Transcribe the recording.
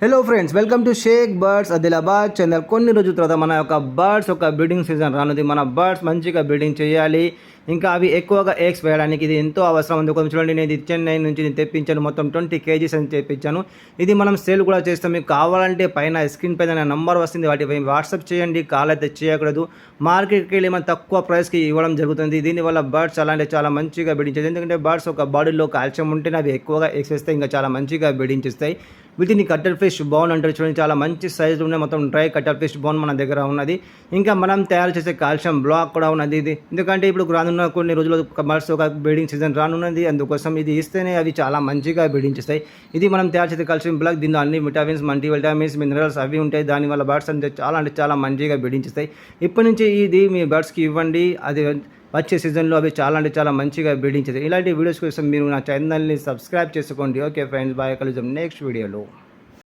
Hello friends, welcome to Sheikh birds Adilabad channel. కొన్ని రోజుల తర్వాత మన యొక్క బర్డ్స్ ఒక బ్రీడింగ్ సీజన్ రానుంది. మన బర్డ్స్ మంచిగా బ్రీడింగ్ చేయాలి, ఇంకా అవి ఎక్కువగా ఎగ్స్ వేయడానికి ఇది ఎంతో అవసరం ఉంది. కొంచెం చూడండి, నేను ఇది చెన్నై నుంచి నేను తెప్పించాను. మొత్తం 20 kgs అని తెప్పించాను. ఇది మనం సేల్ కూడా చేస్తాం. మీకు కావాలంటే పైన స్క్రీన్ పైన నంబర్ వస్తుంది, వాటిపై వాట్సాప్ చేయండి. కాల్ అయితే చేయకూడదు. మార్కెట్కి వెళ్ళి మనం తక్కువ ప్రైస్కి ఇవ్వడం జరుగుతుంది. దీనివల్ల బర్డ్స్ చాలా అంటే చాలా మంచిగా బ్రీడింగ్ చేస్తాయి. ఎందుకంటే బర్డ్స్ ఒక బాడీలో కాల్షియం ఉంటేనే అవి ఎక్కువగా ఎగ్స్ వేస్తాయి, ఇంకా చాలా మంచిగా బ్రీడింగ్ చేస్తాయి. వీటిని కట్టల్ ఫిష్ బోన్ అంటారు చూడండి, చాలా మంచి సైజు ఉన్నాయి. మొత్తం డ్రై కట్టల్ ఫిష్ బోన్ మన దగ్గర ఉన్నది. ఇంకా మనం తయారు చేసే కాల్షియం బ్లాక్ కూడా ఉన్నది ఇది. ఎందుకంటే ఇప్పుడు రానున్న కొన్ని రోజులు బర్డ్స్ ఒక బ్రీడింగ్ సీజన్ రానున్నది, అందుకోసం ఇది ఇస్తేనే అవి చాలా మంచిగా బ్రీడింగ్ చేస్తాయి. ఇది మనం తయారు చేసే కాల్షియం బ్లాక్, దీనిలో అన్ని విటమిన్స్, మల్టీ విటమిన్స్, మినరల్స్ అవి ఉంటాయి. దానివల్ల బర్డ్స్ అంటే చాలా మంచిగా బ్రీడింగ్ చేస్తాయి. ఇప్పటి నుంచి ఇది మీ బర్డ్స్కి ఇవ్వండి. అది వచ్చే సీజన్లో అవి చాలా మంచిగా బ్రీడింగ్ చేస్తాయి. ఇలాంటి వీడియోస్ కోసం మీరు నా ఛానల్ని సబ్స్క్రైబ్ చేసుకోండి. ఓకే ఫ్రెండ్స్, బాయ్, కలుద్దాం నెక్స్ట్ వీడియోలో.